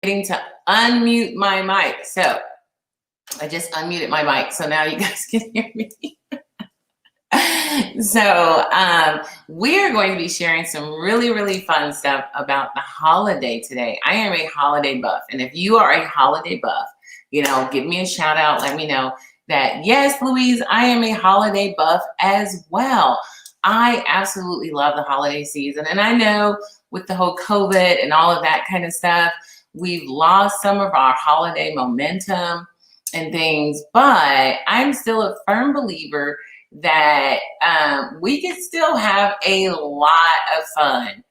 to unmute my mic. So I just unmuted my mic. So now you guys can hear me. So we're going to be sharing some really, really fun stuff about the holiday today. I am a holiday buff. And if you are a holiday buff, give me a shout out. Let me know that, yes, Louise, I am a holiday buff as well. I absolutely love the holiday season. And I know with the whole COVID and all of that kind of stuff, we've lost some of our holiday momentum and things, but I'm still a firm believer that we can still have a lot of fun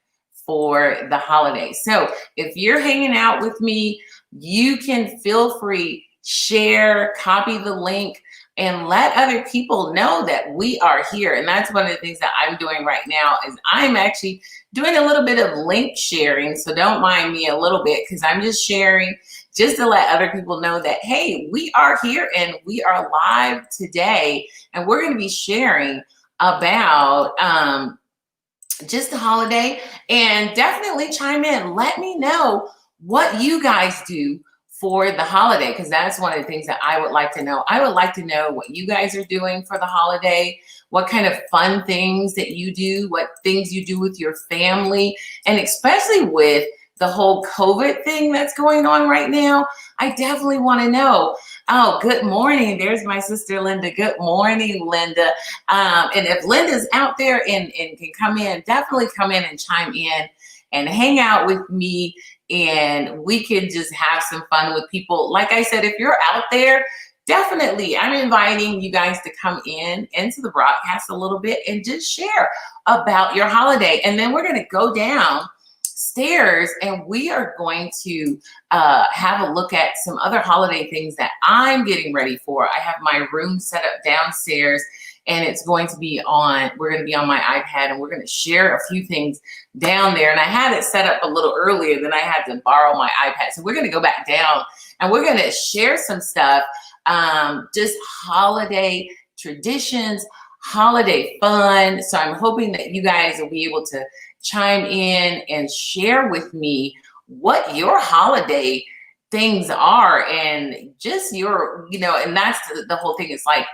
for the holidays. So if you're hanging out with me, you can feel free, share, copy the link, and let other people know that we are here. And that's one of the things that I'm doing right now is I'm actually doing a little bit of link sharing. So don't mind me a little bit because I'm just sharing just to let other people know that, hey, we are here and we are live today. And we're going to be sharing about just the holiday, and definitely chime in. Let me know what you guys do for the holiday, because that's one of the things that I would like to know. I would like to know what you guys are doing for the holiday, what kind of fun things that you do, what things you do with your family, and especially with the whole COVID thing that's going on right now. I definitely want to know. Oh, good morning. There's my sister, Linda. Good morning, Linda. And if Linda's out there and can come in, definitely come in and chime in and hang out with me, and we can just have some fun with people. Like I said, if you're out there, definitely, I'm inviting you guys to come into the broadcast a little bit and just share about your holiday. And then we're going to go downstairs and we are going to have a look at some other holiday things that I'm getting ready for. I have my room set up downstairs, and it's going to be we're going to be on my iPad, and we're going to share a few things down there. And I had it set up a little earlier, then I had to borrow my iPad. So we're going to go back down and we're going to share some stuff, just holiday traditions, holiday fun. So I'm hoping that you guys will be able to chime in and share with me what your holiday things are, and just your, and that's the whole thing. It's like,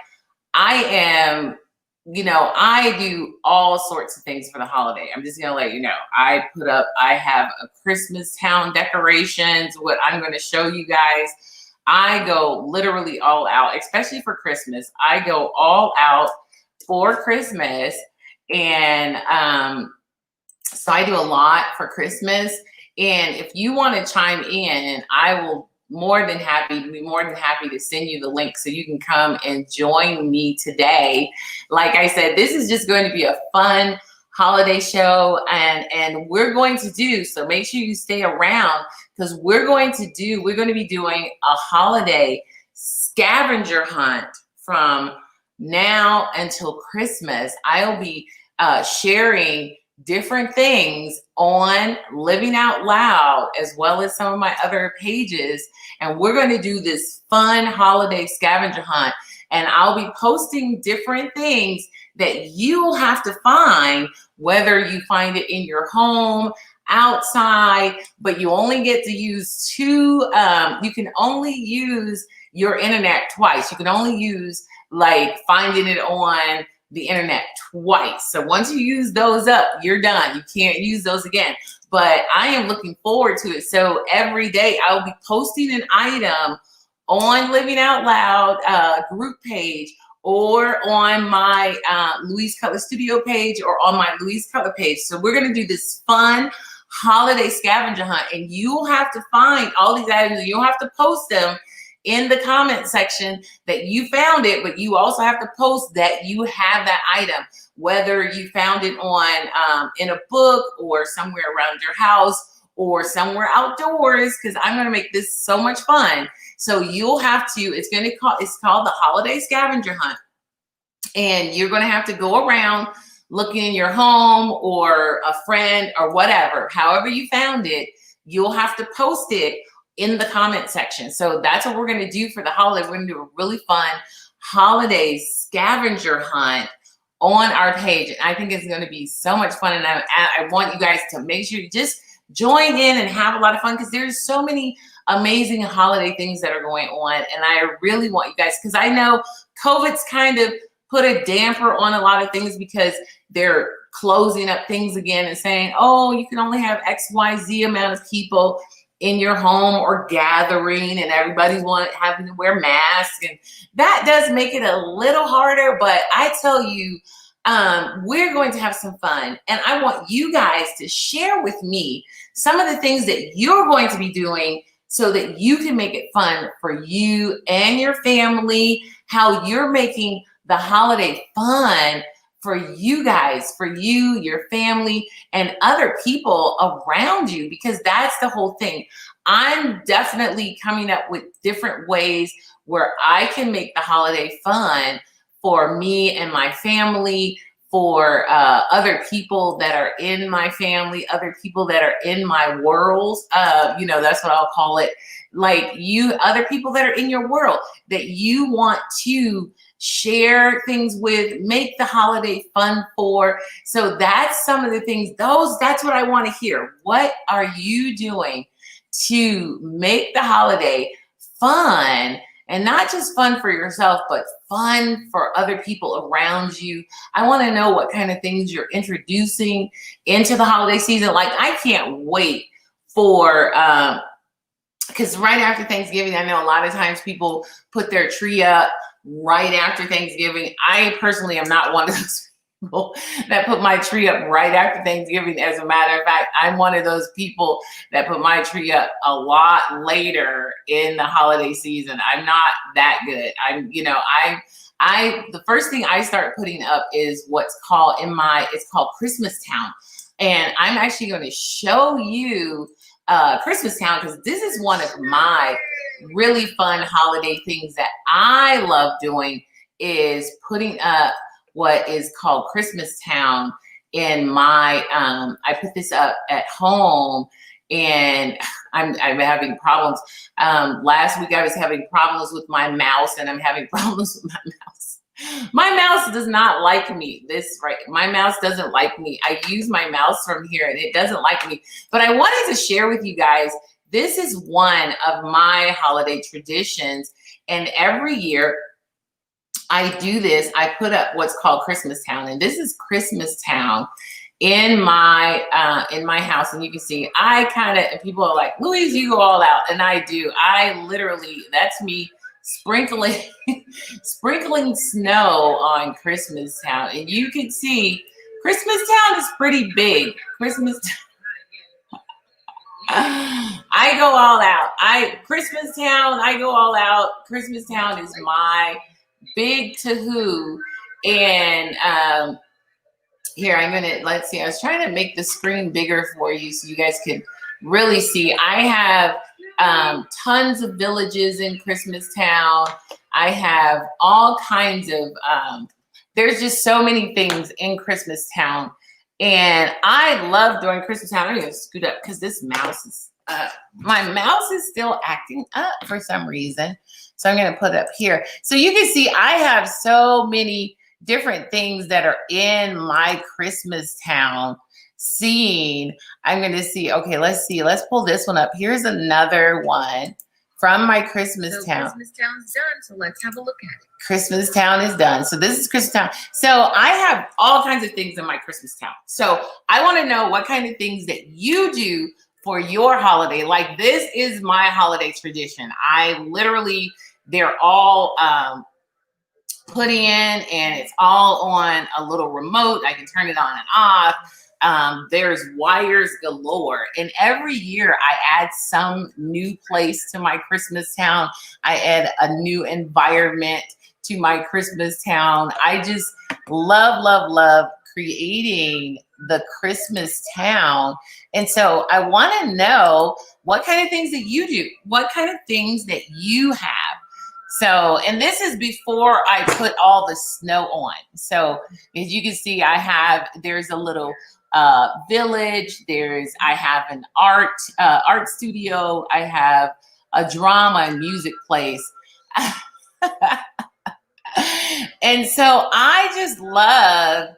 I do all sorts of things for the holiday. I'm just going to let you know. I have a Christmas town decorations, what I'm going to show you guys. I go literally all out, especially for Christmas. I go all out for Christmas. And so I do a lot for Christmas. And if you want to chime in, I will be more than happy to send you the link so you can come and join me today. Like I said, this is just going to be a fun holiday show, and we're going to do, so make sure you stay around, because we're going to be doing a holiday scavenger hunt from now until Christmas. I'll be sharing different things on Living Out Loud, as well as some of my other pages. And we're going to do this fun holiday scavenger hunt. And I'll be posting different things that you'll have to find, whether you find it in your home, outside, but you only get to use you can only use your internet twice. You can only use finding it on the internet twice. So once you use those up, you're done. You can't use those again. But I am looking forward to it. So every day I'll be posting an item on Living Out Loud group page, or on my Louise Cutler Studio page, or on my Louise Cutler page. So we're going to do this fun holiday scavenger hunt, and you'll have to find all these items. You'll have to post them in the comment section that you found it, but you also have to post that you have that item, whether you found it on in a book, or somewhere around your house, or somewhere outdoors, because I'm going to make this so much fun. So you'll have to, it's called the Holiday Scavenger Hunt. And you're going to have to go around looking in your home, or a friend, or whatever, however you found it, you'll have to post it in the comment section. So that's what we're going to do for the holiday. We're going to do a really fun holiday scavenger hunt on our page. And I think it's going to be so much fun. And I want you guys to make sure you just join in and have a lot of fun, because there's so many amazing holiday things that are going on. And I really want you guys, because I know COVID's kind of put a damper on a lot of things, because they're closing up things again and saying, oh, you can only have XYZ amount of people in your home or gathering, and everybody's having to wear masks. And that does make it a little harder, but I tell you, we're going to have some fun. And I want you guys to share with me some of the things that you're going to be doing so that you can make it fun for you and your family, how you're making the holiday fun for you guys, for you, your family, and other people around you, because that's the whole thing. I'm definitely coming up with different ways where I can make the holiday fun for me and my family, for other people that are in my family, other people that are in my world. That's what I'll call it. Like other people that are in your world that you want to share things with, make the holiday fun for. So that's some of the things, that's what I want to hear. What are you doing to make the holiday fun? And not just fun for yourself, but fun for other people around you. I want to know what kind of things you're introducing into the holiday season. Like, I can't wait for, because right after Thanksgiving, I know a lot of times people put their tree up right after Thanksgiving. I personally am not one of those people that put my tree up right after Thanksgiving. As a matter of fact, I'm one of those people that put my tree up a lot later in the holiday season. I'm not that good. The first thing I start putting up is what's called it's called Christmas Town. And I'm actually going to show you Christmas Town, because this is one of my really fun holiday things that I love doing, is putting up what is called Christmas Town in my, I put this up at home, and I'm having problems. Last week I was having problems with my mouse, and I'm having problems with my mouse. My mouse does not like me. My mouse doesn't like me. I use my mouse from here and it doesn't like me. But I wanted to share with you guys, this is one of my holiday traditions. And every year I do this. I put up what's called Christmas Town. And this is Christmas Town in my house. And you can see, people are like, Louise, you go all out. And I do. That's me sprinkling snow on Christmas Town. And you can see Christmas Town is pretty big. I go all out. Christmas Town, I go all out. Christmas Town is my big to-hoo. And here, let's see. I was trying to make the screen bigger for you so you guys can really see. I have tons of villages in Christmas Town. I have all kinds of, there's just so many things in Christmas Town. And I love doing Christmas Town. I'm going to scoot up because this mouse is, my mouse is still acting up for some reason. So I'm going to put it up here. So you can see I have so many different things that are in my Christmas Town scene. I'm going to see. Okay, let's see. Let's pull this one up. Here's another one from my Christmas Town. Christmas Town's done. So let's have a look at it. Christmas Town is done. So this is Christmas Town. So I have all kinds of things in my Christmas Town. So I want to know what kind of things that you do for your holiday. Like, this is my holiday tradition. They're all put in, and it's all on a little remote. I can turn it on and off. There's wires galore. And every year I add some new place to my Christmas Town. I add a new environment to my Christmas Town. I just love creating the Christmas Town. And so I want to know what kind of things that you do, what kind of things that you have. So, and this is before I put all the snow on. So as you can see, there's a little village. I have an art studio. I have a drama and music place. And so I just love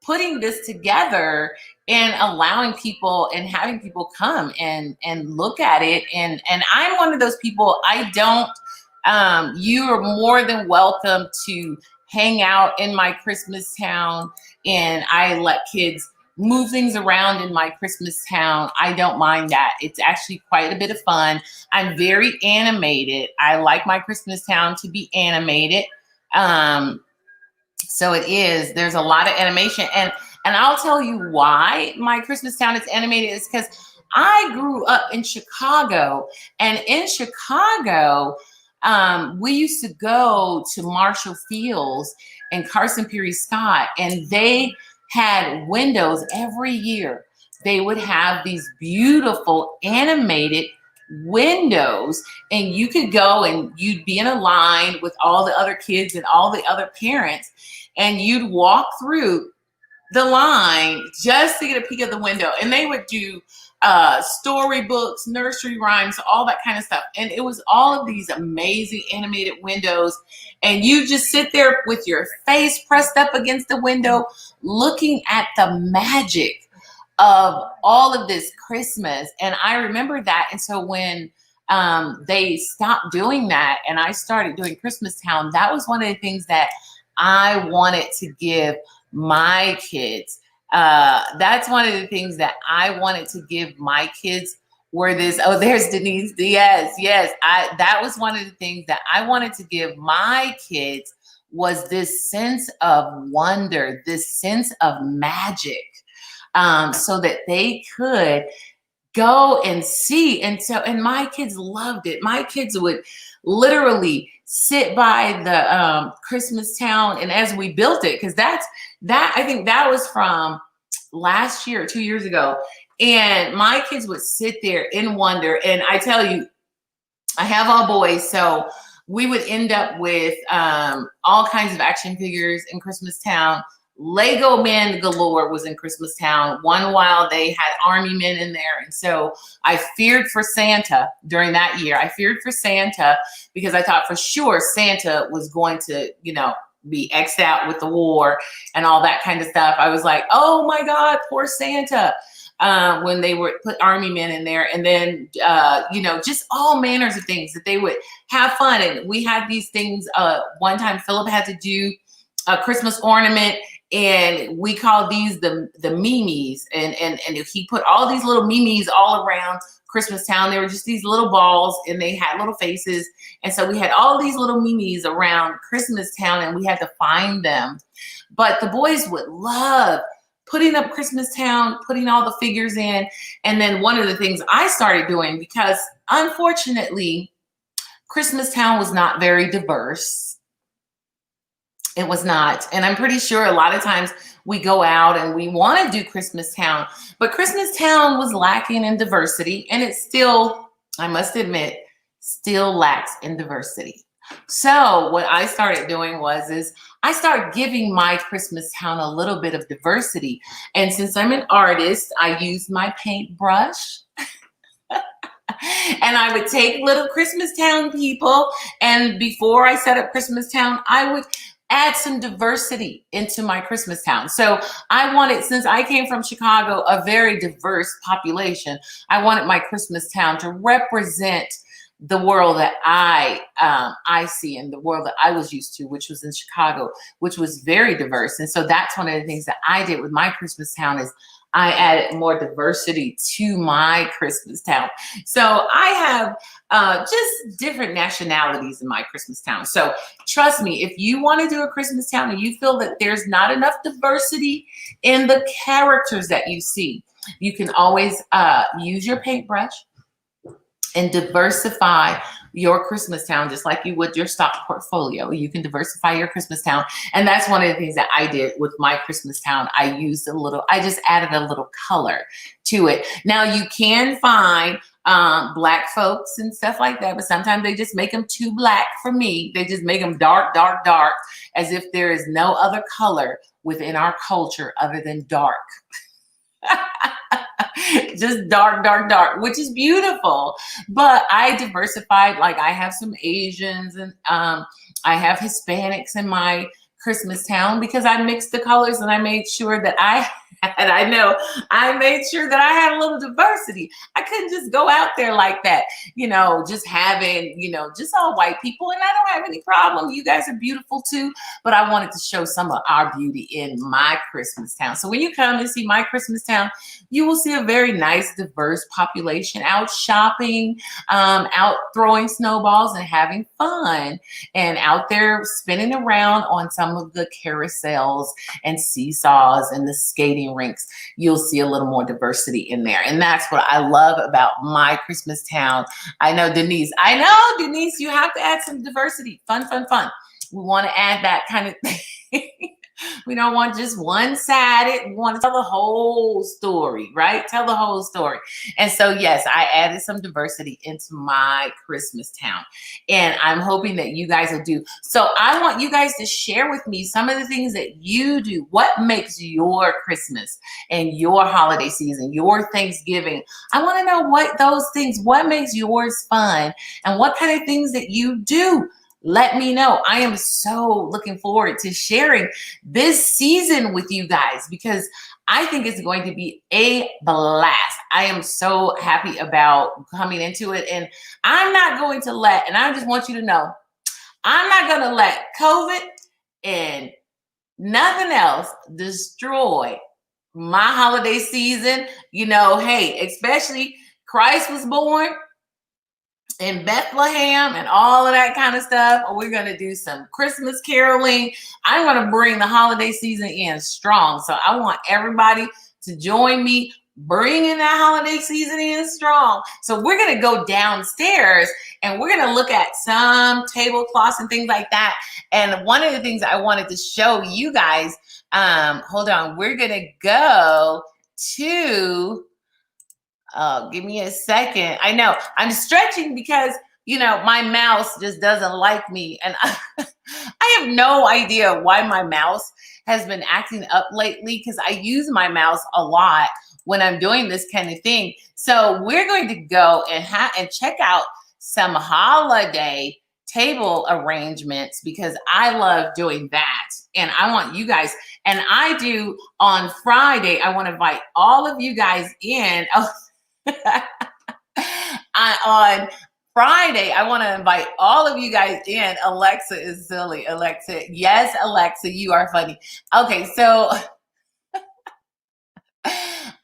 putting this together and allowing people and having people come and look at it. And I'm one of those people, I don't, you are more than welcome to hang out in my Christmas town, and I let kids move things around in my Christmas town. I don't mind that. It's actually quite a bit of fun. I'm very animated. I like my Christmas town to be animated. So it is. There's a lot of animation, and I'll tell you why my Christmas town is animated is because I grew up in Chicago, and in Chicago, we used to go to Marshall Fields and Carson Peary Scott, and they had windows every year. They would have these beautiful animated windows, and you could go and you'd be in a line with all the other kids and all the other parents, and you'd walk through the line just to get a peek at the window. And they would do storybooks, nursery rhymes, all that kind of stuff. And it was all of these amazing animated windows. And you just sit there with your face pressed up against the window, looking at the magic of all of this Christmas. And I remember that. And so when they stopped doing that and I started doing Christmas Town, that was one of the things that I wanted to give my kids. That's one of the things that I wanted to give my kids were this. Oh, there's Denise. Yes. That was one of the things that I wanted to give my kids was this sense of wonder, this sense of magic, so that they could go and see. And my kids loved it. My kids would literally sit by the Christmas town, and as we built it, because I think that was from last year, 2 years ago, and my kids would sit there in wonder. And I tell you, I have all boys, so we would end up with all kinds of action figures in Christmas Town. Lego men galore was in Christmas Town. One while they had army men in there. And so I feared for Santa during that year. I feared for Santa because I thought for sure Santa was going to, be X'd out with the war and all that kind of stuff. I was like, oh my God, poor Santa. When they would put army men in there, and then, just all manners of things that they would have fun. And we had these things. One time Philip had to do a Christmas ornament, and we call these the memes. And he put all these little memes all around Christmas Town. They were just these little balls, and they had little faces. And so we had all these little memes around Christmas Town, and we had to find them. But the boys would love putting up Christmas Town, putting all the figures in. And then one of the things I started doing, because unfortunately, Christmas Town was not very diverse. It was not. And I'm pretty sure a lot of times we go out and we want to do Christmas Town, but Christmas Town was lacking in diversity, and it still, I must admit, still lacks in diversity. So what I started doing is I started giving my Christmas Town a little bit of diversity. And since I'm an artist, I used my paintbrush. And I would take little Christmas Town people, and before I set up Christmas Town, I would add some diversity into my Christmas Town. So I wanted, since I came from Chicago, a very diverse population, I wanted my Christmas Town to represent the world that I see, and the world that I was used to, which was in Chicago, which was very diverse. And so that's one of the things that I did with my Christmas Town is I added more diversity to my Christmas Town. So I have just different nationalities in my Christmas Town. So trust me, if you want to do a Christmas Town and you feel that there's not enough diversity in the characters that you see, you can always use your paintbrush and diversify your Christmas Town just like you would your stock portfolio. You can diversify your Christmas Town. And that's one of the things that I did with my Christmas Town. I just added a little color to it. Now you can find black folks and stuff like that, but sometimes they just make them too black for me. They just make them dark, dark, dark, as if there is no other color within our culture other than dark. Just dark, dark, dark, which is beautiful. But I diversified. Like I have some Asians and I have Hispanics in my Christmas Town because I mixed the colors, and I made sure that I And I know I made sure that I had a little diversity. I couldn't just go out there like that, just having, just all white people. And I don't have any problem. You guys are beautiful too. But I wanted to show some of our beauty in my Christmas town. So when you come and see my Christmas town, you will see a very nice, diverse population out shopping, out throwing snowballs and having fun, and out there spinning around on some of the carousels and seesaws and the skating rinks. You'll see a little more diversity in there. And that's what I love about my Christmas town. I know, Denise, you have to add some diversity. Fun, fun, fun. We want to add that kind of thing. We don't want just one-sided. We want to tell the whole story, right? Tell the whole story. And so, yes, I added some diversity into my Christmas town. And I'm hoping that you guys will do. So I want you guys to share with me some of the things that you do. What makes your Christmas and your holiday season, your Thanksgiving? I want to know what makes yours fun, and what kind of things that you do. Let me know. I am so looking forward to sharing this season with you guys, because I think it's going to be a blast. I am so happy about coming into it. And I'm not going to and I just want you to know, I'm not going to let COVID and nothing else destroy my holiday season. Hey, especially Christ was born in Bethlehem and all of that kind of stuff. We're going to do some Christmas caroling. I'm going to bring the holiday season in strong. So I want everybody to join me bringing that holiday season in strong. So we're going to go downstairs and we're going to look at some tablecloths and things like that. And one of the things I wanted to show you guys, hold on, we're going to go to... Oh, give me a second. I know I'm stretching because, my mouse just doesn't like me. And I have no idea why my mouse has been acting up lately, because I use my mouse a lot when I'm doing this kind of thing. So we're going to go and check out some holiday table arrangements, because I love doing that. And I want you guys, and I do on Friday, I want to invite all of you guys in. On Friday, I want to invite all of you guys in. Alexa is silly. Alexa, yes, Alexa, you are funny. Okay, so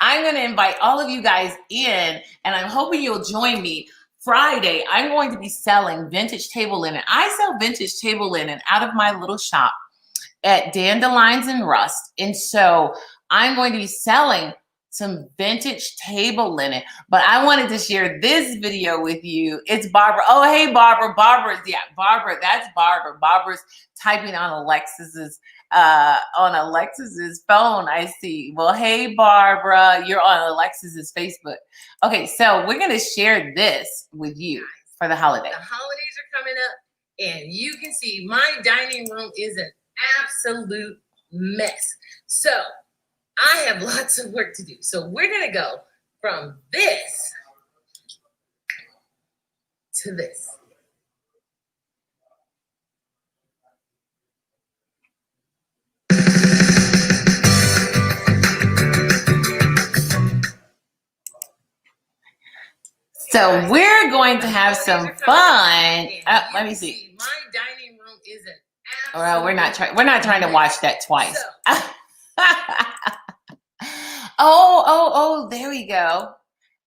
I'm going to invite all of you guys in, and I'm hoping you'll join me. Friday, I'm going to be selling vintage table linen. I sell vintage table linen out of my little shop at Dandelions and Rust. And so I'm going to be selling some vintage table linen, but I wanted to share this video with you. It's Barbara. Oh, hey, Barbara. Barbara, that's Barbara. Barbara's typing on Alexis's phone, I see. Well, hey, Barbara, you're on Alexis's Facebook. Okay, so we're going to share this with you for the holiday. The holidays are coming up, and you can see my dining room is an absolute mess. So I have lots of work to do. So we're going to go from this to this. So we're going to have some fun. Let me see. My dining room is an absolute mess. Well, we're not trying to watch that twice. So. Oh, there we go.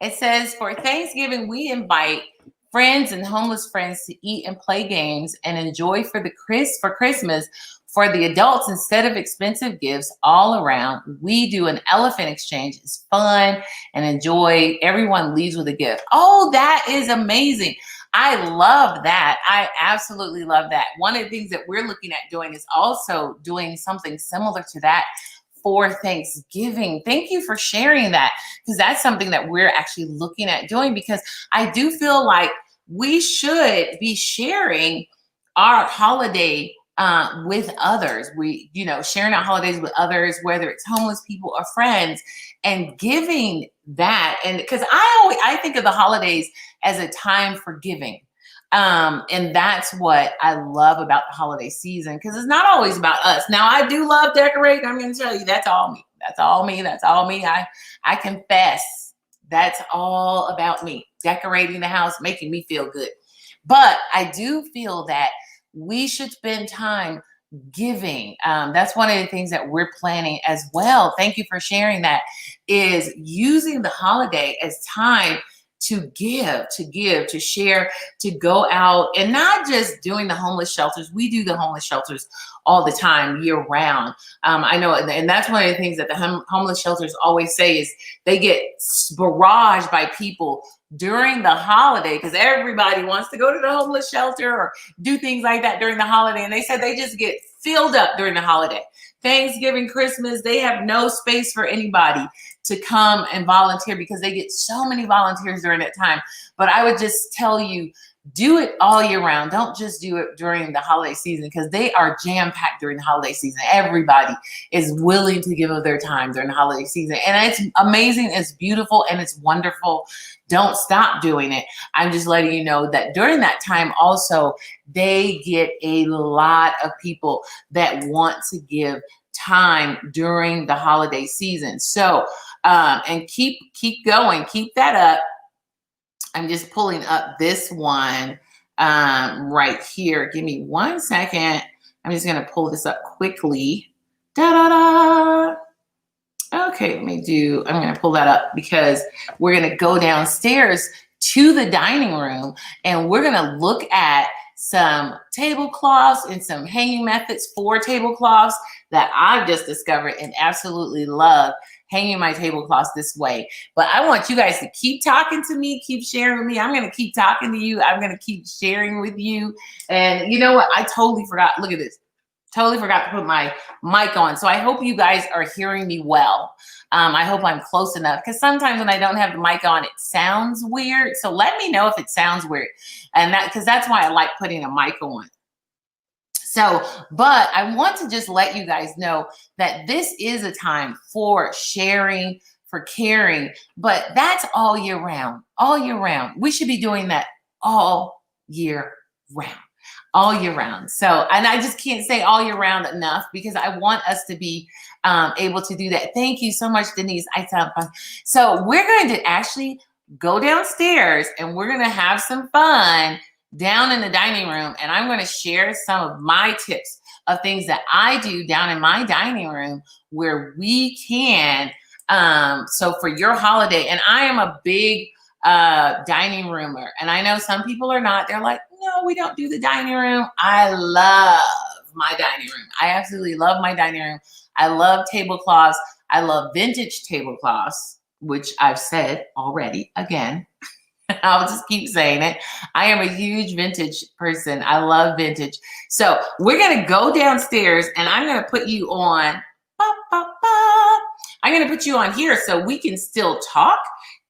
It says, for Thanksgiving, we invite friends and homeless friends to eat and play games and enjoy for Christmas. For the adults, instead of expensive gifts all around, we do an elephant exchange. It's fun and enjoy. Everyone leaves with a gift. Oh, that is amazing. I love that. I absolutely love that. One of the things that we're looking at doing is also doing something similar to that for Thanksgiving. Thank you for sharing that, because that's something that we're actually looking at doing, because I do feel like we should be sharing our holiday with others. We, sharing our holidays with others, whether it's homeless people or friends, and giving that. And because I think of the holidays as a time for giving. And that's what I love about the holiday season, because it's not always about us. Now, I do love decorating. I'm going to tell you, that's all me. That's all me. That's all me. I confess that's all about me. Decorating the house, making me feel good. But I do feel that we should spend time giving. That's one of the things that we're planning as well. Thank you for sharing that. Is using the holiday as time to give, to share, to go out, and not just doing the homeless shelters. We do the homeless shelters all the time, year round. I know, and that's one of the things that the homeless shelters always say is they get barraged by people during the holiday because everybody wants to go to the homeless shelter or do things like that during the holiday. And they said they just get filled up during the holiday. Thanksgiving, Christmas, they have no space for anybody to come and volunteer because they get so many volunteers during that time. But I would just tell you, do it all year round. Don't just do it during the holiday season because they are jam-packed during the holiday season. Everybody is willing to give of their time during the holiday season. And it's amazing, it's beautiful, and it's wonderful. Don't stop doing it. I'm just letting you know that during that time also, they get a lot of people that want to give time during the holiday season. So, and keep going, keep that up. I'm just pulling up this one right here. Give me 1 second. I'm just going to pull this up quickly. Da-da-da. Okay, I'm going to pull that up because we're going to go downstairs to the dining room and we're going to look at some tablecloths and some hanging methods for tablecloths that I've just discovered and absolutely love hanging my tablecloths this way. But I want you guys to keep talking to me, keep sharing with me. I'm going to keep talking to you. I'm going to keep sharing with you. And you know what? I totally forgot. Look at this. Totally forgot to put my mic on. So I hope you guys are hearing me well. I hope I'm close enough because sometimes when I don't have the mic on, it sounds weird. So let me know if it sounds weird. And because that's why I like putting a mic on. So, but I want to just let you guys know that this is a time for sharing, for caring, but that's all year round, all year round. We should be doing that all year round. All year round. So, and I just can't say all year round enough because I want us to be able to do that. Thank you so much, Denise. I sound fun. So we're going to actually go downstairs and we're going to have some fun down in the dining room. And I'm going to share some of my tips of things that I do down in my dining room where we can. So for your holiday, and I am a big dining roomer. And I know some people are not. They're like, no, we don't do the dining room. I love my dining room. I absolutely love my dining room. I love tablecloths. I love vintage tablecloths, which I've said already again. I'll just keep saying it. I am a huge vintage person. I love vintage. So we're going to go downstairs and I'm going to put you on. I'm going to put you on here so we can still talk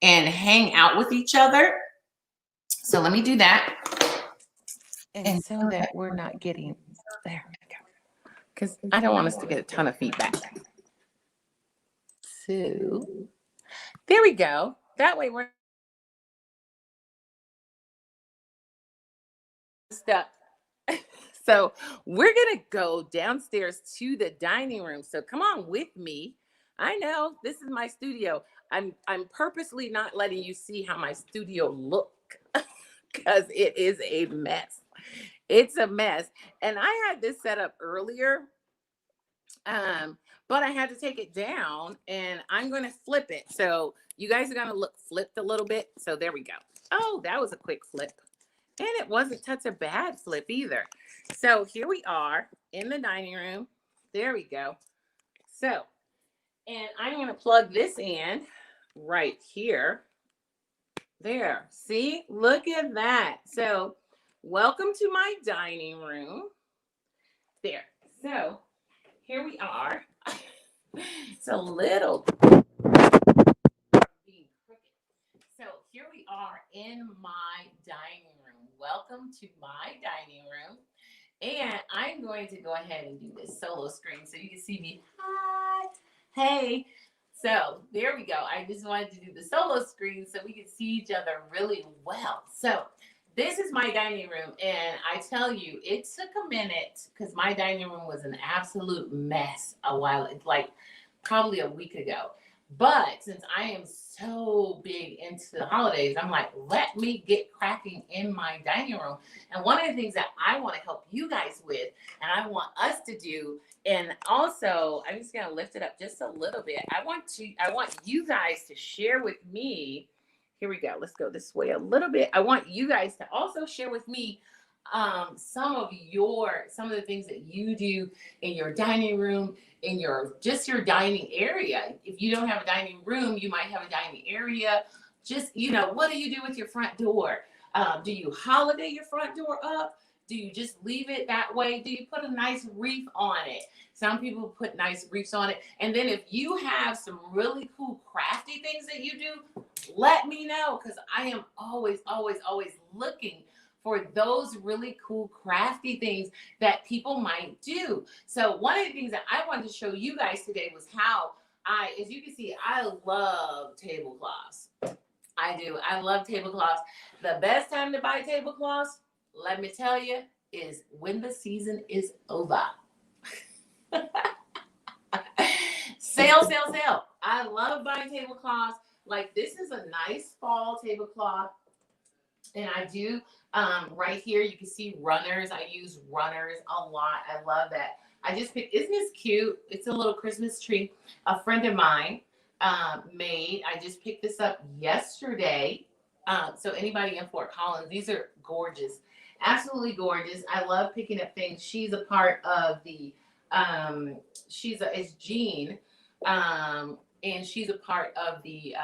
and hang out with each other. So let me do that. And so that we're not getting there. Because I don't want us to get a ton of feedback. So there we go. That way we're stuck. So we're going to go downstairs to the dining room. So come on with me. I know this is my studio. I'm purposely not letting you see how my studio look because it is a mess. It's a mess. And I had this set up earlier, but I had to take it down and I'm going to flip it. So you guys are going to look flipped a little bit. So there we go. Oh, that was a quick flip. And it wasn't such a bad flip either. So here we are in the dining room. There we go. So, and I'm going to plug this in right here. There. See, look at that. So welcome to my dining room. There. So here we are. It's a little being crooked. So here we are in my dining room. Welcome to my dining room. And I'm going to go ahead and do this solo screen so you can see me. Hi. Hey. So there we go. I just wanted to do the solo screen so we could see each other really well. So this is my dining room. And I tell you, it took a minute because my dining room was an absolute mess a while. It's like probably a week ago. But since I am so big into the holidays, I'm like, let me get cracking in my dining room. And one of the things that I want to help you guys with, and I want us to do, and also I'm just gonna lift it up just a little bit. I want you guys to share with me. Here we go. Let's go this way a little bit. I want you guys to also share with me some of the things that you do in your dining room, in your dining area. If you don't have a dining room, you might have a dining area. Just, what do you do with your front door? Do you holiday your front door up? Do you just leave it that way? Do you put a nice wreath on it? Some people put nice wreaths on it. And then if you have some really cool crafty things that you do, let me know, because I am always, always, always looking for those really cool crafty things that people might do. So one of the things that I wanted to show you guys today was how as you can see, I love tablecloths. I do. I love tablecloths. The best time to buy tablecloths, let me tell you, is when the season is over. Sale, sale, sale. I love buying tablecloths. Like, this is a nice fall tablecloth. And I do, right here, you can see runners. I use runners a lot. I love that. I just picked, isn't this cute? It's a little Christmas tree. A friend of mine made. I just picked this up yesterday. So anybody in Fort Collins, these are gorgeous. Absolutely gorgeous. I love picking up things. She's a part of the, it's Jean. And she's a part of the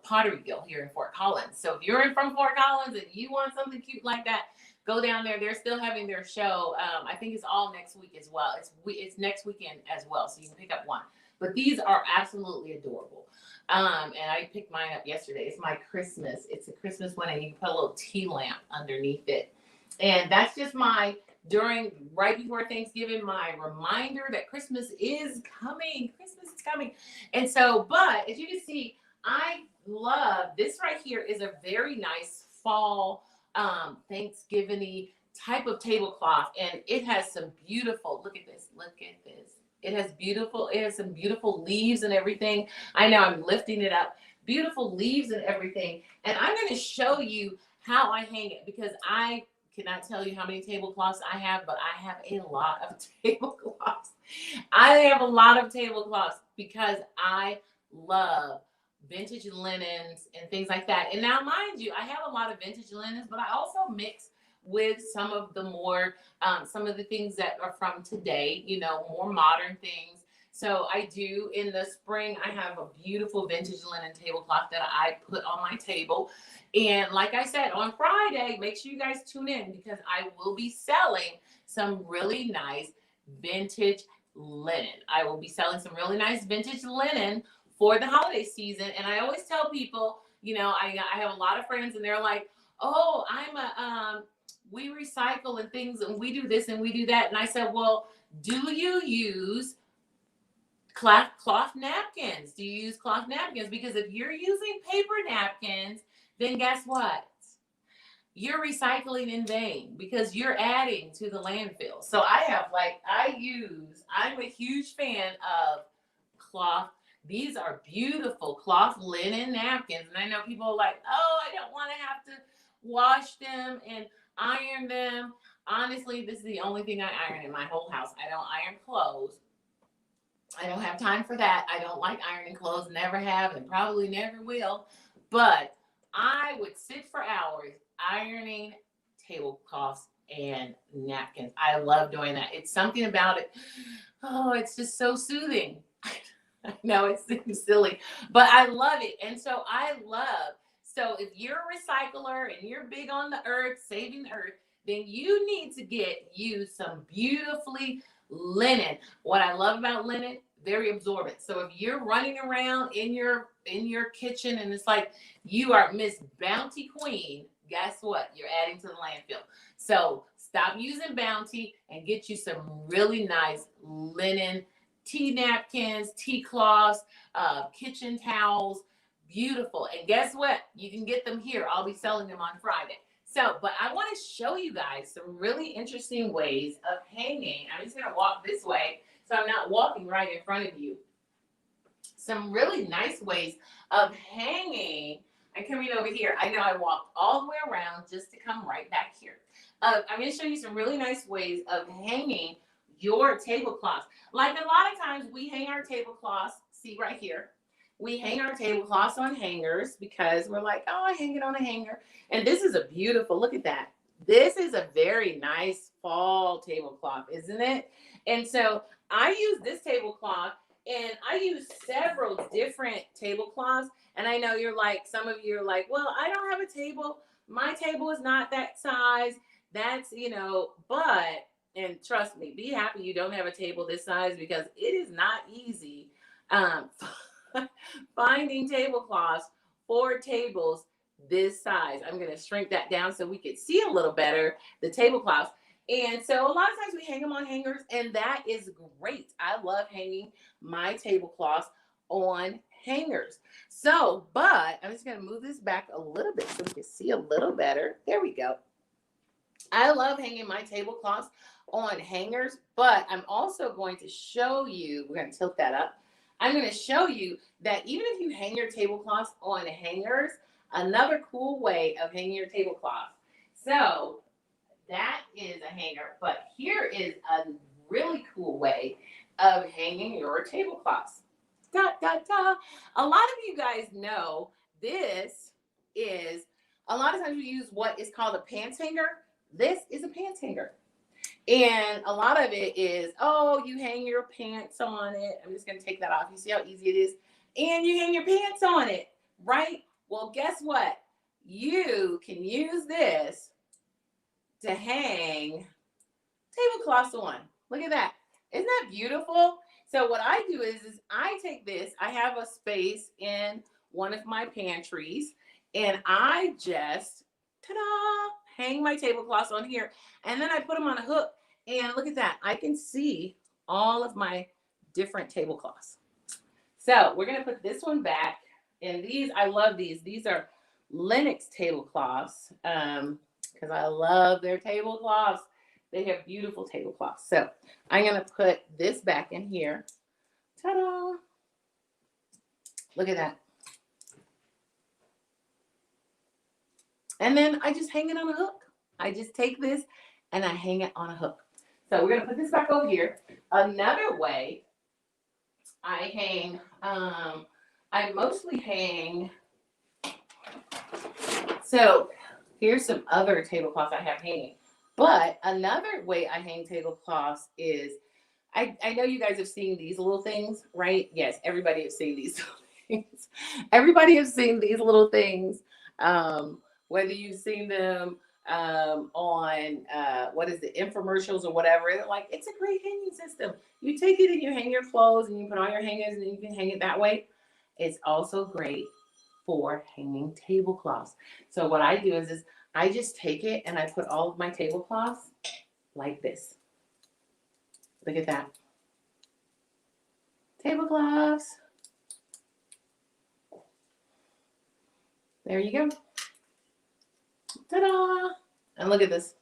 Pottery Guild here in Fort Collins. So if you're from Fort Collins and you want something cute like that, go down there. They're still having their show. I think it's all next week as well. It's next weekend as well, so you can pick up one. But these are absolutely adorable. And I picked mine up yesterday. It's my Christmas. It's a Christmas one, and you can put a little tea lamp underneath it. And that's just right before Thanksgiving, my reminder that Christmas is coming. Christmas is coming. And so, but as you can see, I love this right here is a very nice fall Thanksgiving-y type of tablecloth. And it has some beautiful, look at this. It has some beautiful leaves and everything. I know I'm lifting it up. Beautiful leaves and everything. And I'm going to show you how I hang it, because I cannot tell you how many tablecloths I have, but I have a lot of tablecloths. I have a lot of tablecloths because I love vintage linens and things like that. And now, mind you, I have a lot of vintage linens, but I also mix with some of the more, some of the things that are from today, more modern things. So I do, in the spring, I have a beautiful vintage linen tablecloth that I put on my table. And like I said, on Friday, make sure you guys tune in, because I will be selling some really nice vintage linen. I will be selling some really nice vintage linen for the holiday season. And I always tell people, I have a lot of friends and they're like, oh, we recycle and things, and we do this and we do that. And I said, well, do you use cloth napkins? Do you use cloth napkins? Because if you're using paper napkins, then guess what? You're recycling in vain, because you're adding to the landfill. So I'm a huge fan of cloth. These are beautiful cloth linen napkins. And I know people are like, oh, I don't want to have to wash them and iron them. Honestly, this is the only thing I iron in my whole house. I don't iron clothes. I don't have time for that. I don't like ironing clothes, never have, and probably never will. But I would sit for hours ironing tablecloths and napkins. I love doing that. It's something about it. Oh, it's just so soothing. I know it seems silly, but I love it. And so so if you're a recycler and you're big on the earth, saving the earth, then you need to get you some beautifully linen. What I love about linen, very absorbent. So if you're running around in your kitchen and it's like you are Miss Bounty Queen, guess what? You're adding to the landfill. So stop using Bounty and get you some really nice linen tea napkins, tea cloths, kitchen towels. Beautiful. And guess what? You can get them here. I'll be selling them on Friday. So, but I want to show you guys some really interesting ways of hanging. I'm just going to walk this way, so I'm not walking right in front of you. some really nice ways of hanging. I'm coming over here. I know I walked all the way around just to come right back here. I'm going to show you some really nice ways of hanging your tablecloths. Like a lot of times we hang our tablecloths, see right here. We hang our tablecloths on hangers because we're like, oh, I hang it on a hanger. And this is a beautiful, look at that. This is a very nice fall tablecloth, isn't it? And so I use this tablecloth, and I use several different tablecloths. And I know you're like, some of you are like, well, I don't have a table. My table is not that size. That's, but, and trust me, be happy you don't have a table this size, because it is not easy finding tablecloths for tables this size. I'm going to shrink that down so we can see a little better the tablecloths. And so a lot of times we hang them on hangers, and that is great. I love hanging my tablecloths on hangers. So, but I'm just going to move this back a little bit so we can see a little better. There we go. I love hanging my tablecloths on hangers, but I'm also going to show you, we're going to tilt that up. I'm going to show you that even if you hang your tablecloths on hangers, another cool way of hanging your tablecloth. So that is a hanger, but here is a really cool way of hanging your tablecloths. Da, da, da. A lot of you guys know this is, a lot of times we use what is called a pants hanger. This is a pants hanger. And a lot of it is, oh, you hang your pants on it. I'm just going to take that off. You see how easy it is? And you hang your pants on it, right? Well, guess what? You can use this to hang tablecloths on. Look at that. Isn't that beautiful? So what I do is I take this. I have a space in one of my pantries, and I just, ta-da, hang my tablecloths on here. And then I put them on a hook. And look at that. I can see all of my different tablecloths. So we're going to put this one back. And these, I love these. These are Lennox tablecloths because I love their tablecloths. They have beautiful tablecloths. So I'm going to put this back in here. Ta-da. Look at that. And then I just hang it on a hook. I just take this and I hang it on a hook. So we're going to put this back over here. Another way I hang, I mostly hang, so here's some other tablecloths I have hanging. But another way I hang tablecloths is, I know you guys have seen these little things, right? Yes, everybody has seen these things. Everybody has seen these little things. Whether you've seen them on what is the infomercials or whatever, like, it's a great hanging system. You take it and you hang your clothes and you put on your hangers and you can hang it that way. It's also great for hanging tablecloths. So what I do is I just take it and I put all of my tablecloths like this. Look at that. Tablecloths. There you go. Ta-da! And look at this.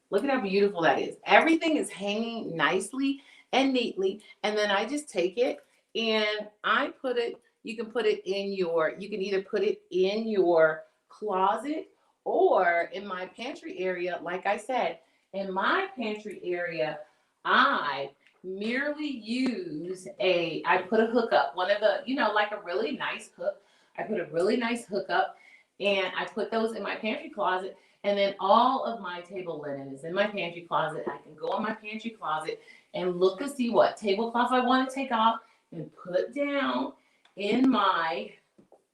Look at how beautiful that is. Everything is hanging nicely and neatly. And then I just take it and I put it, you can either put it in your closet or in my pantry area. Like I said, in my pantry area, I merely use I put a hook up, one of the, like a really nice hook. I put a really nice hook up and I put those in my pantry closet. And then all of my table linen is in my pantry closet. I can go in my pantry closet and look to see what tablecloth I want to take off and put down in my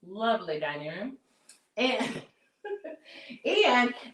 lovely dining room. And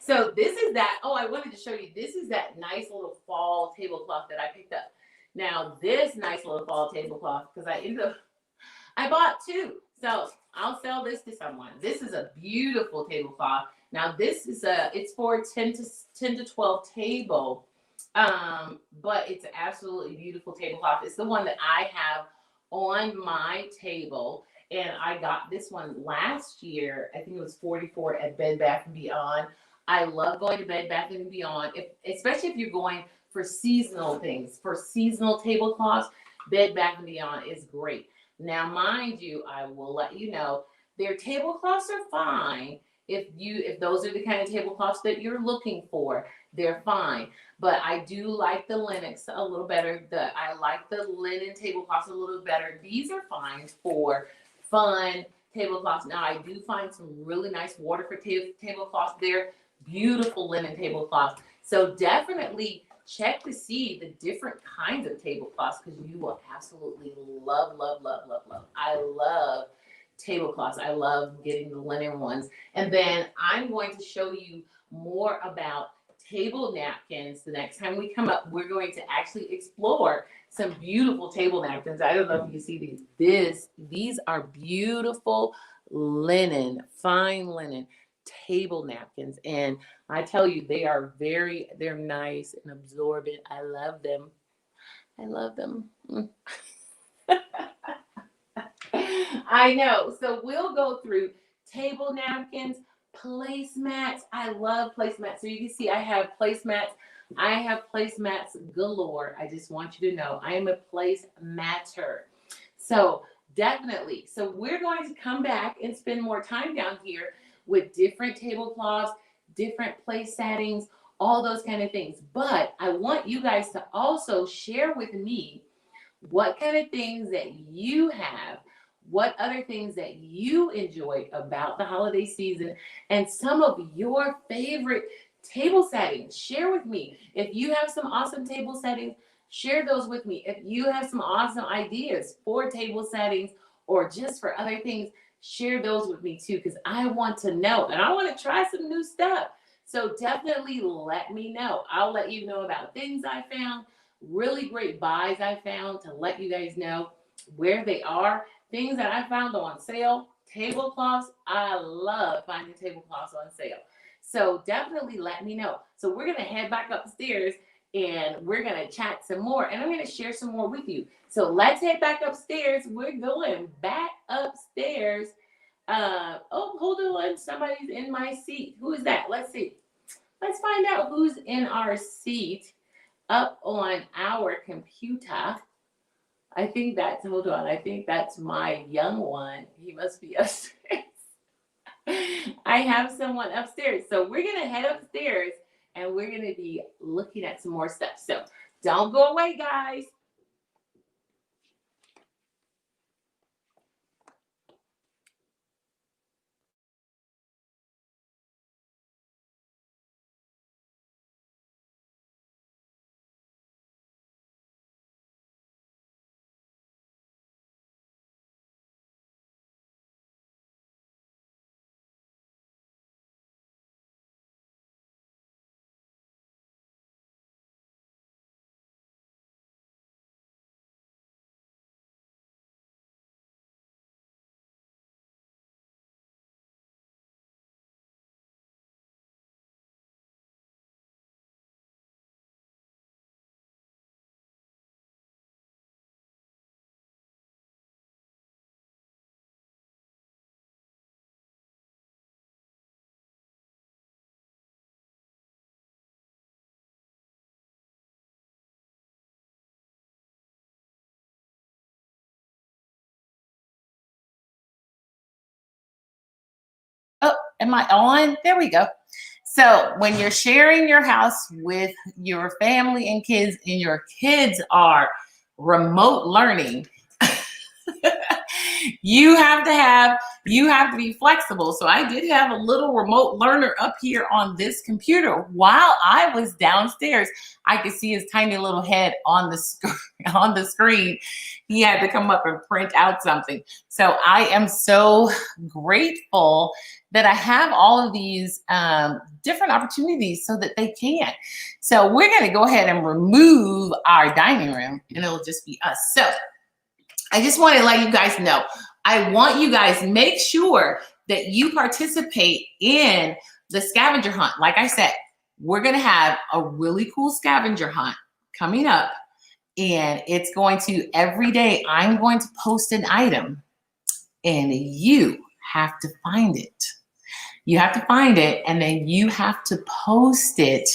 so this is that. Oh, I wanted to show you. This is that nice little fall tablecloth that I picked up. Now, this nice little fall tablecloth, because I bought two. So I'll sell this to someone. This is a beautiful tablecloth. Now this is it's for 10 to 12 table, but it's an absolutely beautiful tablecloth. It's the one that I have on my table, and I got this one last year. I think it was 44 at Bed Bath & Beyond. I love going to Bed Bath & Beyond, especially if you're going for seasonal things, for seasonal tablecloths. Bed Bath & Beyond is great. Now, mind you, I will let you know, their tablecloths are fine. If those are the kind of tablecloths that you're looking for, they're fine. But I do like the Linux a little better. I like the linen tablecloths a little better. These are fine for fun tablecloths. Now, I do find some really nice Waterford tablecloths. They're beautiful linen tablecloths. So definitely check to see the different kinds of tablecloths, because you will absolutely love, love, love, love, love. I love tablecloths. I love getting the linen ones. And then I'm going to show you more about table napkins. The next time we come up, we're going to actually explore some beautiful table napkins. I don't know if you see these. These are beautiful linen, fine linen table napkins. And I tell you, they're nice and absorbent. I love them. I love them. I know. So we'll go through table napkins, placemats. I love placemats. So you can see I have placemats. I have placemats galore. I just want you to know I am a placematter. So definitely. So we're going to come back and spend more time down here with different tablecloths, different place settings, all those kind of things. But I want you guys to also share with me what kind of things that you have, what other things that you enjoy about the holiday season, and some of your favorite table settings. Share with me. If you have some awesome table settings, share those with me. If you have some awesome ideas for table settings or just for other things, share those with me too, because I want to know and I want to try some new stuff. So definitely let me know. I'll let you know about things I found, really great buys I found to let you guys know where they are, things that I found on sale, tablecloths. I love finding tablecloths on sale. So definitely let me know. So we're going to head back upstairs and we're going to chat some more, and I'm going to share some more with you. So let's head back upstairs. We're going back upstairs. Oh, hold on. Somebody's in my seat. Who is that? Let's see. Let's find out who's in our seat up on our computer. I think that's, hold on. I think that's my young one. He must be upstairs. I have someone upstairs. So we're going to head upstairs and we're going to be looking at some more stuff. So don't go away, guys. Oh, am I on? There we go. So when you're sharing your house with your family and kids, and your kids are remote learning, you have to be flexible. So I did have a little remote learner up here on this computer while I was downstairs. I could see his tiny little head on the screen. He had to come up and print out something. So I am so grateful that I have all of these different opportunities so that they can. So we're going to go ahead and remove our dining room, and it'll just be us. So I just want to let you guys know, I want you guys make sure that you participate in the scavenger hunt. Like I said, we're going to have a really cool scavenger hunt coming up, and it's going to, every day I'm going to post an item, and you have to find it. You have to find it, and then you have to post it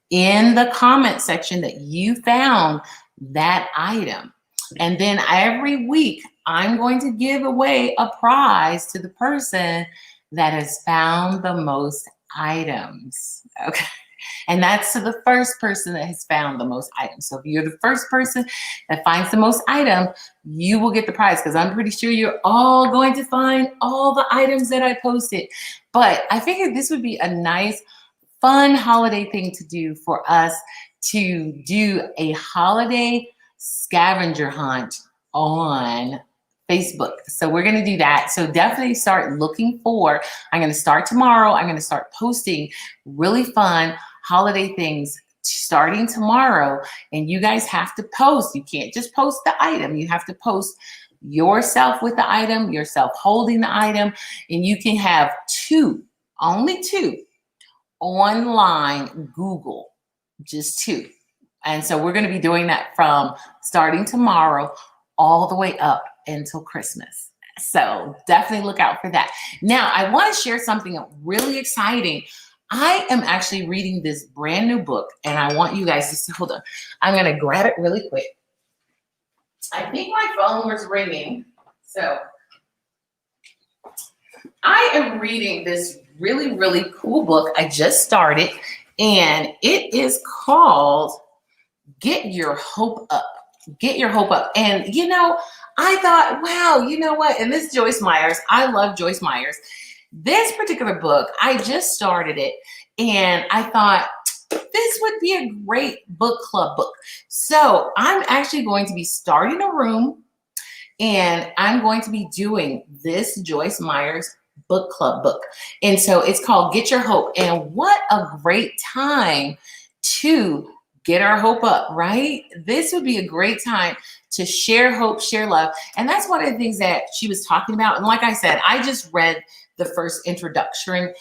in the comment section that you found that item. And then every week I'm going to give away a prize to the person that has found the most items. Okay. And that's to the first person that has found the most items. So if you're the first person that finds the most item, you will get the prize, because I'm pretty sure you're all going to find all the items that I posted. But I figured this would be a nice, fun holiday thing to do for us, to do a holiday scavenger hunt on Facebook. So we're going to do that. So definitely start looking for, I'm going to start tomorrow. I'm going to start posting really fun holiday things starting tomorrow. And you guys have to post. You can't just post the item. You have to post yourself with the item, yourself holding the item. And you can have only two online Google, just two. And so we're going to be doing that from starting tomorrow all the way up until Christmas. So definitely look out for that. Now, I want to share something really exciting. I am actually reading this brand new book, and I want you guys to hold on. I'm going to grab it really quick. I think my phone was ringing. So I am reading this really, really cool book. I just started, and it is called Get Your Hope Up. Get Your Hope Up. And, I thought, wow, you know what? And this Joyce Myers, I love Joyce Myers. This particular book, I just started it, and I thought this would be a great book club book. So I'm actually going to be starting a room, and I'm going to be doing this Joyce Myers book club book. And so it's called Get Your Hope. And what a great time to get our hope up, right? This would be a great time to share hope, share love. And that's one of the things that she was talking about. And like I said, I just read the first introduction.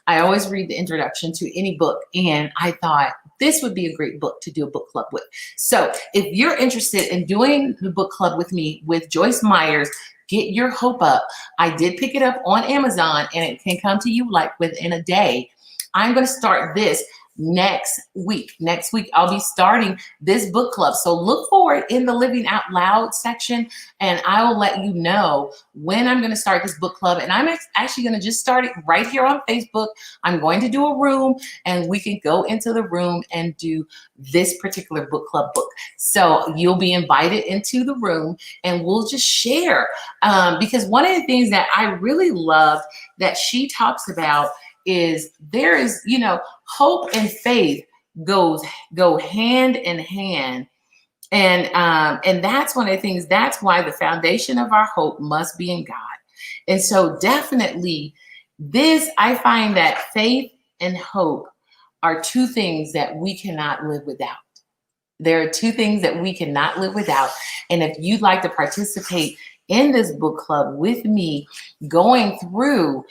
I always read the introduction to any book. And I thought this would be a great book to do a book club with. So if you're interested in doing the book club with me, with Joyce Myers, Get Your Hope Up. I did pick it up on Amazon, and it can come to you like within a day. I'm going to start this next week. Next week, I'll be starting this book club. So look for it in the Living Out Loud section, and I will let you know when I'm going to start this book club. And I'm actually going to just start it right here on Facebook. I'm going to do a room, and we can go into the room and do this particular book club book. So you'll be invited into the room, and we'll just share. Because one of the things that I really love that she talks about is there is, hope and faith go hand in hand. And that's one of the things, that's why the foundation of our hope must be in God. And so definitely I find that faith and hope are two things that we cannot live without. There are two things that we cannot live without. And if you'd like to participate in this book club with me, going through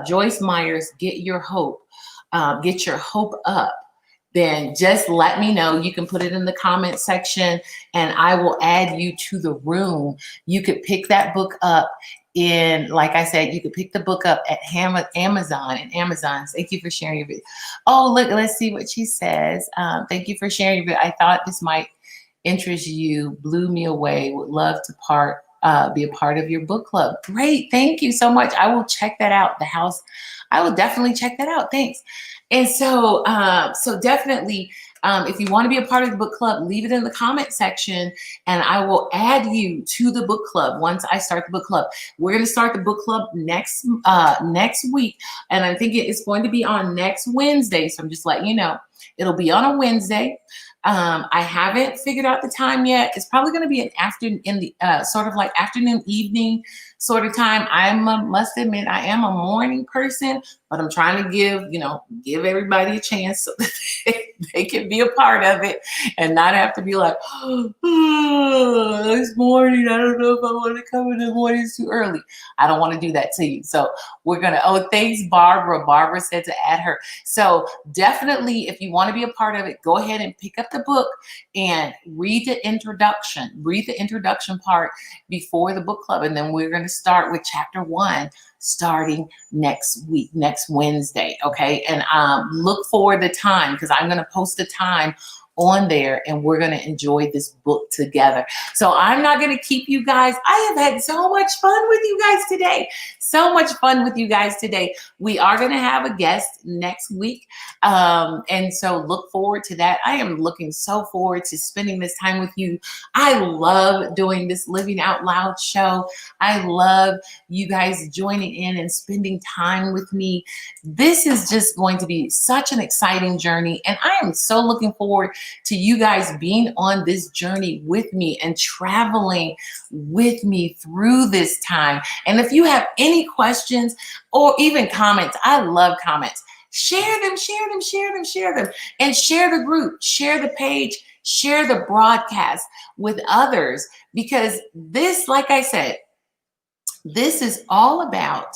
Joyce Myers, Get Your Hope Up, then just let me know. You can put it in the comment section, and I will add you to the room. You could pick that book up like I said, you could pick the book up at Amazon. And Amazon, thank you for sharing your video. Oh, look, let's see what she says. Thank you for sharing your video. I thought this might interest you. Blew me away. Would love to be a part of your book club. Great. Thank you so much. I will check that out. I will definitely check that out. Thanks. And so, definitely, if you want to be a part of the book club, leave it in the comment section, and I will add you to the book club once I start the book club. We're going to start the book club next week, and I'm thinking it's going to be on next Wednesday. So I'm just letting you know, it'll be on a Wednesday. I haven't figured out the time yet. It's probably going to be sort of like afternoon, evening sort of time. Must admit, I am a morning person, but I'm trying to give everybody a chance so that they can be a part of it and not have to be like, this morning, I don't know if I want to come in the morning. It's too early. I don't want to do that to you. So we're going to, thanks, Barbara. Barbara said to add her. So definitely, if you want to be a part of it, go ahead and pick up the book and read the introduction. Read the introduction part before the book club. And then we're going to start with chapter 1 starting next week, next Wednesday. Okay. And look for the time, because I'm going to post the time on there, and we're going to enjoy this book together. So I'm not going to keep you guys. I have had so much fun with you guys today. So much fun with you guys today. We are going to have a guest next week. And so look forward to that. I am looking so forward to spending this time with you. I love doing this Living Out Loud show. I love you guys joining in and spending time with me. This is just going to be such an exciting journey. And I am so looking forward to you guys being on this journey with me and traveling with me through this time. And if you have any questions or even comments, I love comments. Share them, share them, share them, share them, and share the group, share the page, share the broadcast with others, because this, like I said, this is all about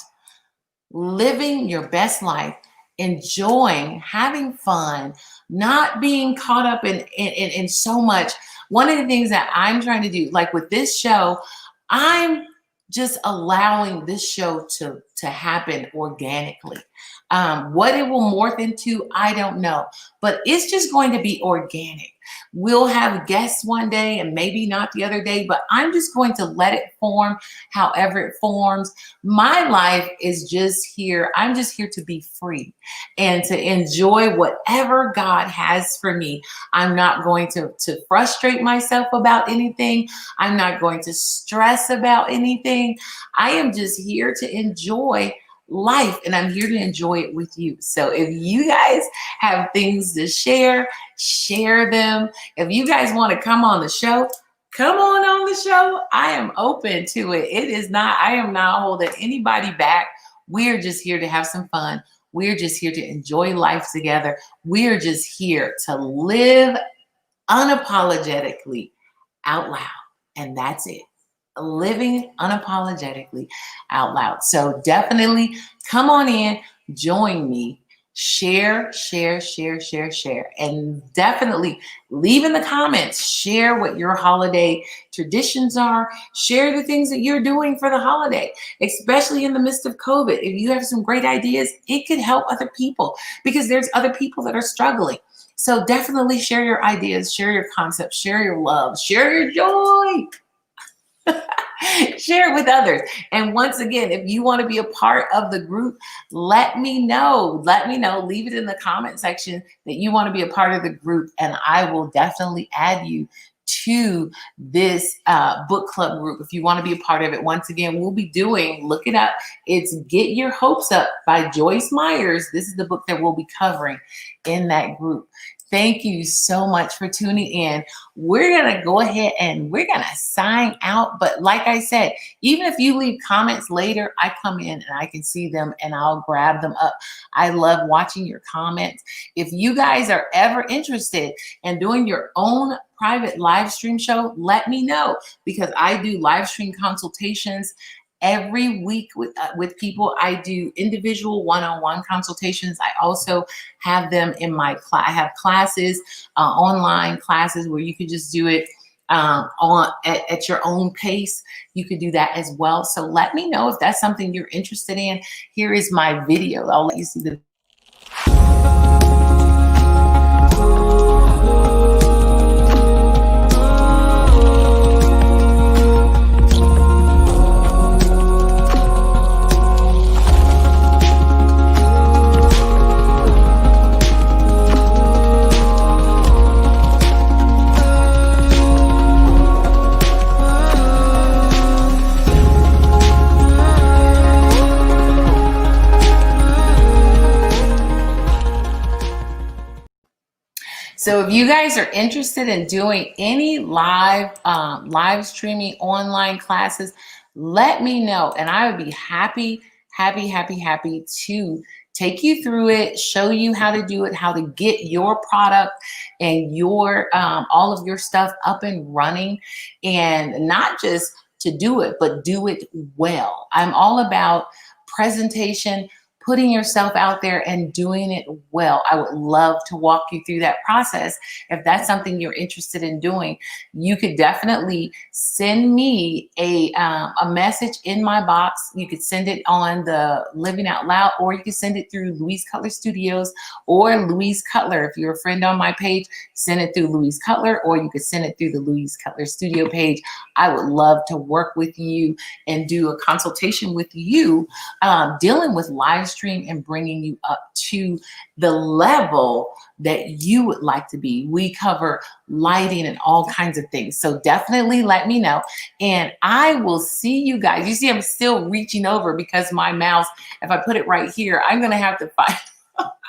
living your best life, enjoying, having fun, not being caught up in so much. One of the things that I'm trying to do, like with this show, I'm just allowing this show to happen organically. What it will morph into, I don't know, but it's just going to be organic. We'll have guests one day and maybe not the other day, but I'm just going to let it form however it forms. My life is just here. I'm just here to be free and to enjoy whatever God has for me. I'm not going to frustrate myself about anything. I'm not going to stress about anything. I am just here to enjoy life, and I'm here to enjoy it with you. So if you guys have things to share, share them. If you guys want to come on the show, come on the show. I am open to it. I am not holding anybody back. We're just here to have some fun. We're just here to enjoy life together. We're just here to live unapologetically out loud. And that's it. Living unapologetically out loud. So definitely come on in, join me, share, and definitely leave in the comments, share what your holiday traditions are, share the things that you're doing for the holiday, especially in the midst of COVID. If you have some great ideas, it could help other people, because there's other people that are struggling. So definitely share your ideas, share your concepts, share your love, share your joy. Share it with others. And once again, if you want to be a part of the group, let me know. Leave it in the comment section that you want to be a part of the group, and I will definitely add you to this book club group if you want to be a part of it. Once again, we'll be doing, look it up, it's Get Your Hopes Up by Joyce Myers. This is the book that we'll be covering in that group. Thank you so much for tuning in. We're going to go ahead and we're going to sign out. But like I said, even if you leave comments later, I come in and I can see them and I'll grab them up. I love watching your comments. If you guys are ever interested in doing your own private live stream show, let me know, because I do live stream consultations every week with people. I do individual one-on-one consultations. I also have them in my class. I have classes, online classes, where you can just do it at your own pace. You could do that as well. So let me know if that's something you're interested in. Here is my video. I'll let you see the So if you guys are interested in doing any live streaming online classes, let me know, and I would be happy to take you through it, show you how to do it, how to get your product and your all of your stuff up and running, and not just to do it, but do it well. I'm all about presentation, putting yourself out there and doing it well. I would love to walk you through that process. If that's something you're interested in doing, you could definitely send me a message in my box. You could send it on the Living Out Loud, or you can send it through Louise Cutler Studios or Louise Cutler. If you're a friend on my page, send it through Louise Cutler, or you could send it through the Louise Cutler Studio page. I would love to work with you and do a consultation with you, dealing with live stream and bringing you up to the level that you would like to be. We cover lighting and all kinds of things. So definitely let me know. And I will see you guys. You see, I'm still reaching over because my mouse, if I put it right here, I'm going to have to find,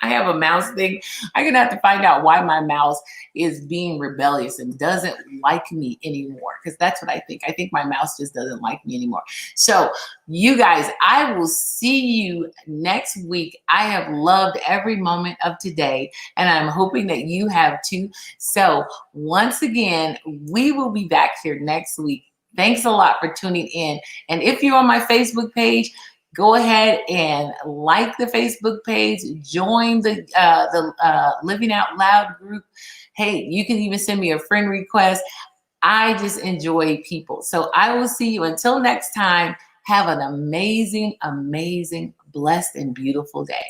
I have a mouse thing. I'm going to have to find out why my mouse is being rebellious and doesn't like me anymore. Because that's what I think. I think my mouse just doesn't like me anymore. So you guys, I will see you next week. I have loved every moment of today, and I'm hoping that you have too. So once again, we will be back here next week. Thanks a lot for tuning in. And if you're on my Facebook page, go ahead and like the Facebook page, join the Living Out Loud group. Hey, you can even send me a friend request. I just enjoy people. So I will see you until next time. Have an amazing, amazing, blessed, and beautiful day.